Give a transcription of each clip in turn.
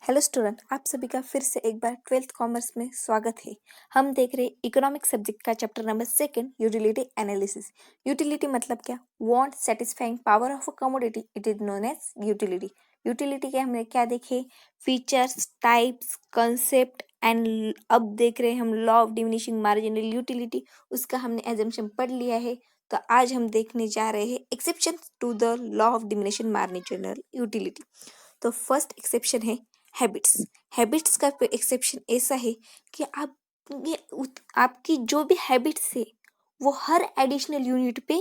Hello student, आप सभी का फिर से एक बार 12th कॉमर्स में स्वागत है। हम देख रहे इकोनॉमिक सब्जेक्ट का chapter number 2 utility analysis. Utility मतलब क्या? Want satisfying power of a commodity, it is known as utility. Utility के हमने क्या देखे? फीचर्स, टाइप्स, कंसेप्ट एंड अब देख रहे हैं हम law of diminishing marginal utility. उसका हमने एजम्पशन पढ़ लिया है। तो आज हम देखने जा रहे हैं exception to the law of diminishing marginal utility. तो फर्स्ट एक्सेप्शन है हैबिट्स। हैबिट्स का एक्सेप्शन ऐसा है कि आप आपकी जो भी हैबिट्स है वो हर एडिशनल यूनिट पे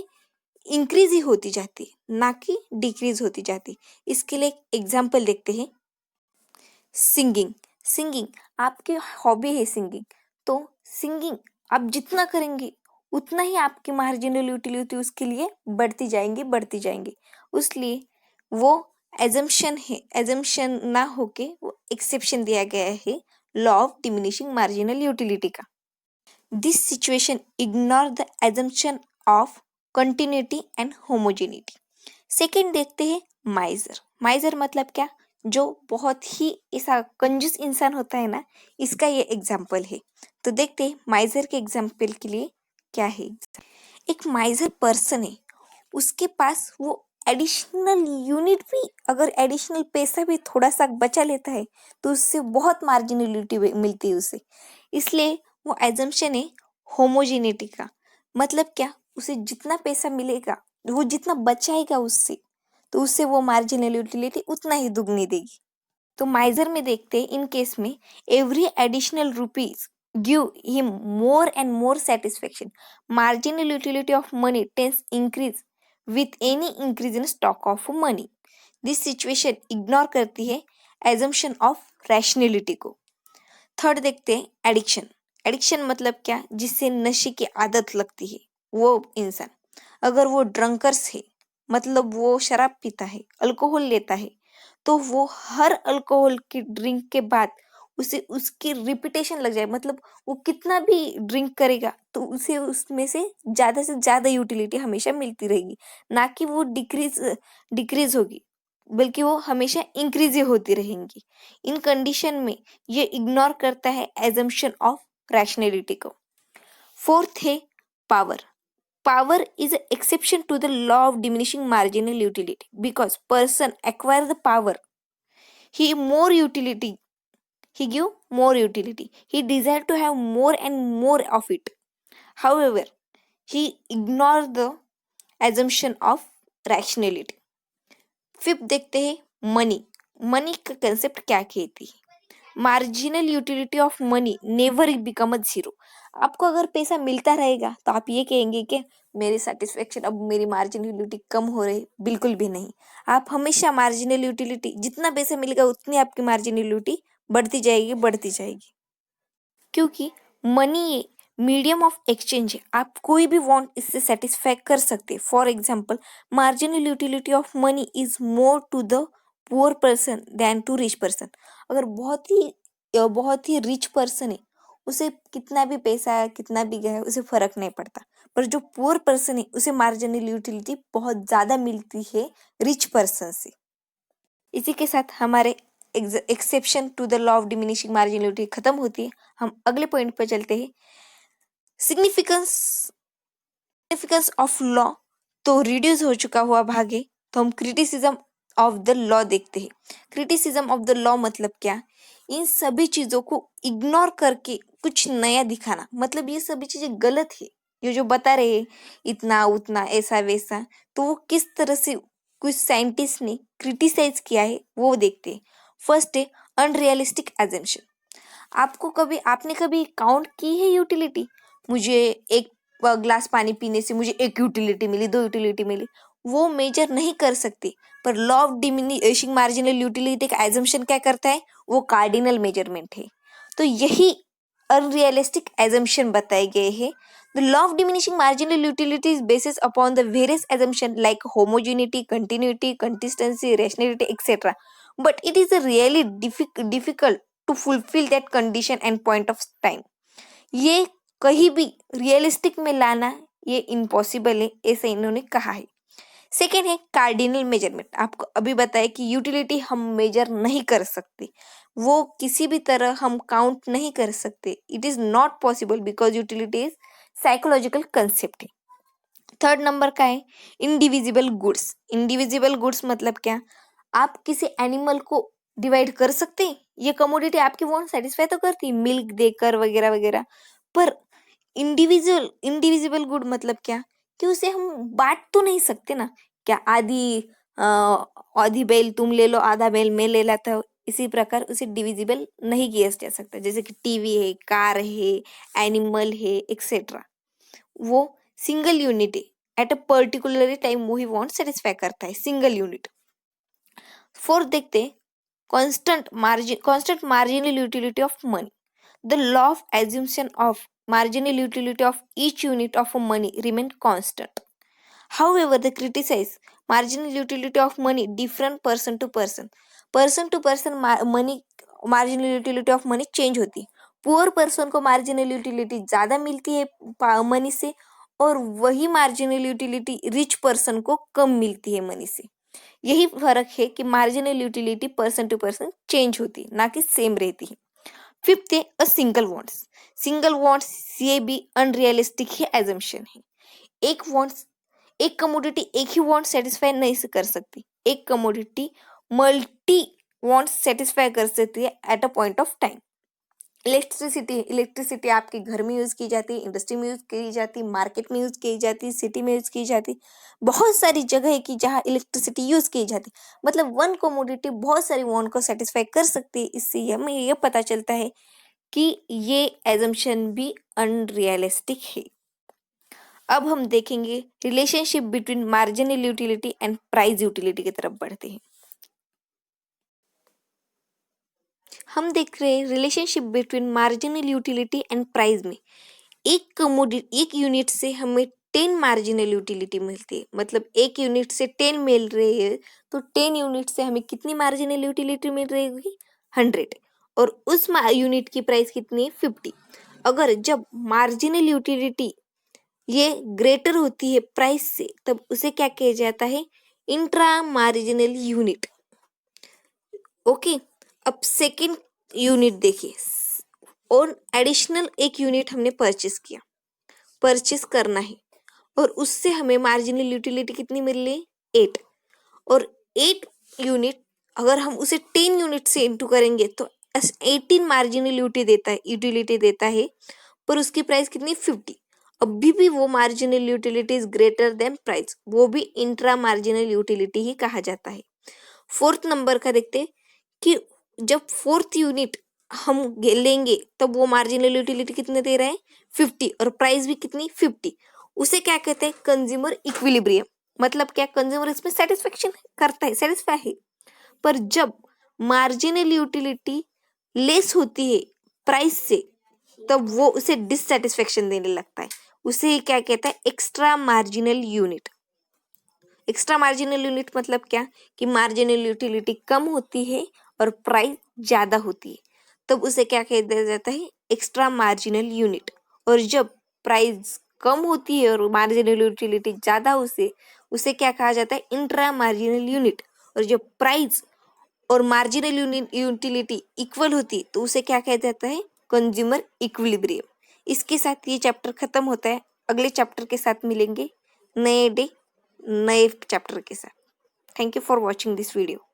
इंक्रीज ही होती जाती है, ना कि डिक्रीज होती जाती। इसके लिए एक एग्जांपल देखते हैं। सिंगिंग। सिंगिंग आपकी हॉबी है सिंगिंग, तो सिंगिंग आप जितना करेंगे उतना ही आपकी मार्जिनल यूटिलिटी उसके लिए बढ़ती जाएंगी। इसलिए वो एजम्पशन है, एजम्पशन ना होके वो एक्सेप्शन दिया गया है law of diminishing marginal utility का। This situation ignore the assumption of continuity and homogeneity. Second देखते हैं माइजर। माइजर मतलब क्या? जो बहुत ही ऐसा कंजूस इंसान होता है ना, इसका ये एग्जाम्पल है। तो देखते हैं माइजर के एग्जाम्पल के लिए क्या है। एक माइजर पर्सन है, उसके पास वो एडिशनल यूनिट भी, अगर एडिशनल पैसा भी थोड़ा सा बचा लेता है तो उससे बहुत मार्जिनलिटी मिलती है उसे। इसलिए वो एजम्पशन है होमोजेनिटी का। मतलब क्या? उसे जितना पैसा मिलेगा, वो जितना बचाएगा उससे, तो उससे वो मार्जिनल यूटिलिटी उतना ही दुगनी देगी। तो माइजर में देखते हैं इन केस में every additional rupees give him more and more satisfaction. Marginal utility of money tends increase with any increase in stock of money. This situation ignore करती है assumption of rationality को। थर्ड देखते हैं addiction. Addiction मतलब क्या? जिससे नशे की आदत लगती है वो इंसान। अगर वो ड्रंकर्स है, मतलब वो शराब पीता है, अल्कोहल लेता है, तो वो हर अल्कोहल की ड्रिंक के बाद उसे उसकी रिपीटेशन लग जाए। मतलब वो कितना भी ड्रिंक करेगा तो उसे उसमें से ज्यादा यूटिलिटी हमेशा मिलती रहेगी, ना कि वो डिक्रीज होगी, बल्कि वो हमेशा इंक्रीज ही होती रहेंगी। इन कंडीशन में ये इग्नोर करता है एजम्पशन ऑफ रैशनैलिटी को। फोर्थ है power. Power is an exception to the law of diminishing marginal utility because person acquire the power. He more utility. He give more utility. He desire to have more and more of it. However, he ignore the assumption of rationality. Fifth देखते हैं money. Money का concept क्या कहती है? Marginal utility of money never become a zero. आपको अगर पैसा मिलता रहेगा तो आप ये कहेंगे कि मेरी सेटिस्फेक्शन, अब मेरी मार्जिनल यूटिलिटी कम हो रही, बिल्कुल भी नहीं। आप हमेशा मार्जिनल यूटिलिटी, जितना पैसा मिलेगा उतनी आपकी मार्जिनल यूटिलिटी बढ़ती जाएगी, क्योंकि मनी मीडियम ऑफ एक्सचेंज है। आप कोई भी वांट इससे सेटिस्फाई कर सकते हैं। For example, marginal utility of money is more to the poor person than to rich person. अगर बहुत ही रिच पर्सन है, उसे कितना भी पैसा कितना भी गया उसे फर्क नहीं पड़ता। पर जो पुअर पर्सन है उसे मार्जिनल यूटिलिटी बहुत ज्यादा मिलती है रिच पर्सन से। इसी के साथ हमारे exception to the law of diminishing marginality खत्म होती है। हम अगले पॉइंट पर चलते हैं। सिग्निफिकेंस ऑफ लॉ तो रिड्यूस हो चुका हुआ भाग है, तो हम क्रिटिसिज्म ऑफ द लॉ देखते हैं। क्रिटिसिज्म ऑफ द लॉ मतलब क्या? इन सभी चीजों को इग्नोर करके कुछ नया दिखाना। मतलब ये सभी चीजें गलत है, ये जो बता रहे हैं इतना उतना ऐसा वैसा, तो वो किस तरह से कुछ साइंटिस्ट ने क्रिटिसाइज किया है वो देखते हैं। फर्स्ट है अनरियलिस्टिक एजम्पशन। आपने कभी काउंट की है यूटिलिटी? मुझे एक ग्लास पानी पीने से मुझे एक यूटिलिटी मिली, 2 यूटिलिटी मिली, वो मेजर नहीं कर सकते। पर law of diminishing marginal utility का एजम्पशन क्या करता है? वो कार्डिनल मेजरमेंट है। तो यही अनरियलिस्टिक एजम्पशन बताए गए हैं। The law of diminishing marginal utility is based upon the various assumptions like homogeneity, continuity, consistency, rationality, etc. But it is a really difficult to fulfill that condition and point of time. ये कहीं भी realistic में लाना ये impossible है, ऐसे इन्होंने कहा है। सेकेंड है कार्डिनल मेजरमेंट। आपको अभी बताया कि यूटिलिटी हम मेजर नहीं कर सकते, वो किसी भी तरह हम काउंट नहीं कर सकते। It is not possible because utility is psychological concept है। थर्ड नंबर का है इंडिविजिबल गुड्स। इंडिविजिबल गुड्स मतलब क्या, आप किसी एनिमल को डिवाइड कर सकते हैं, ये कमोडिटी आपकी वांट सेटिस्फाई तो करती है मिल्क देकर वगैरह वगैरह, पर इंडिविजिबल गुड मतलब क्या कि उसे हम बांट तो नहीं सकते ना। क्या आधी बेल तुम ले लो, आधा बेल मैं ले लेता हूँ, इसी प्रकार उसे डिविजिबल नहीं किया जा सकता। जैसे कि टीवी है, कार है, एनिमल है, एक्सेट्रा, वो सिंगल यूनिट है, एट अ पर्टिकुलर टाइम वो ही वांट सेटिस्फाई करता है, सिंगल यूनिट। फोर्थ देखते हैं constant marginal utility of money. The law of assumption of marginal utility of each unit of money remain constant. However, the criticize marginal utility of money different person to person. Person to person money marginal utility of money change होती है। Poor person को marginal utility ज़्यादा मिलती है money से, और वही marginal utility rich person को कम मिलती है मनी से। यही फर्क है कि marginal utility person to person change होती है, ना कि सेम रहती है। फिफ्थ है a single wants. Single wants ये भी अनरियलिस्टिक ही एजम्पशन है। एक कमोडिटी एक ही वॉन्ट सेटिस्फाई नहीं कर सकती, एक कमोडिटी मल्टी वॉन्ट्स सेटिस्फाई कर सकती है at a point of time. Electricity आपके घर में यूज की जाती है, इंडस्ट्री में यूज की जाती है, मार्केट में यूज की जाती है, सिटी में यूज की जाती है, बहुत सारी जगह है कि जहाँ इलेक्ट्रिसिटी यूज की जाती है। मतलब वन कमोडिटी बहुत सारी वांट को सेटिस्फाई कर सकती है। इससे हमें ये पता चलता है कि ये एजम्पशन भी अनरियलिस्टिक है। अब हम देखेंगे relationship between marginal utility and price utility की तरफ बढ़ते हैं। हम देख रहे हैं relationship between marginal utility and price में। एक यूनिट से हमें 10 मार्जिनल यूटिलिटी मिलती है, मतलब एक यूनिट से 10 मिल रही है, तो 10 यूनिट से हमें कितनी मार्जिनल यूटिलिटी मिल रही होगी, 100, और उस यूनिट की प्राइस कितनी है, 50। अगर जब मार्जिनल यूटिलिटी ये ग्रेटर होती है प्राइस से, तब उसे क्या किया जाता है, इंट्रा मार्जिनल यूनिट। ओके, अब सेकेंड यूनिट देखिए, और एडिशनल एक यूनिट हमने परचेस करना है, और उससे हमें मार्जिनल यूटिलिटी कितनी मिल रही है, 8। और 8 यूनिट अगर हम उसे 10 यूनिट से इंटू करेंगे तो 18 मार्जिनल यूटिलिटी देता है, पर उसकी प्राइस कितनी, 50। अभी भी वो marginal utility is greater than price, वो भी इंट्रा मार्जिनल यूटिलिटी ही कहा जाता है। फोर्थ नंबर का देखते हैं कि जब फोर्थ यूनिट हम लेंगे तब वो मार्जिनल यूटिलिटी कितने दे रहे हैं, 50, और प्राइस भी कितनी, 50। उसे क्या कहते हैं, कंज्यूमर इक्विलिब्रियम। मतलब क्या, कंज्यूमर इसमें सेटिस्फेक्शन करता है, सेटिस्फाई है। पर जब मार्जिनल यूटिलिटी लेस होती है प्राइस से, तब वो उसे डिससेटिस्फेक्शन देने लगता है। उसे क्या कहता है, extra marginal unit. Extra marginal unit मतलब क्या, कि मार्जिनल यूटिलिटी कम होती है और प्राइस ज़्यादा होती है, तब उसे क्या कह दिया जाता है, एक्स्ट्रा मार्जिनल यूनिट। और जब प्राइस कम होती है और मार्जिनल यूटिलिटी ज़्यादा उसे क्या कहा जाता है, इंट्रा मार्जिनल यूनिट। और जब प्राइस और मार्जिनल यूटिलिटी इक्वल होती तो उसे क्या कहा जाता है, कंज्यूमर इक्विलिब्रियम। इसके साथ ये चैप्टर खत्म होता है। अगले चैप्टर के साथ मिलेंगे नए चैप्टर के साथ। Thank you for watching this video.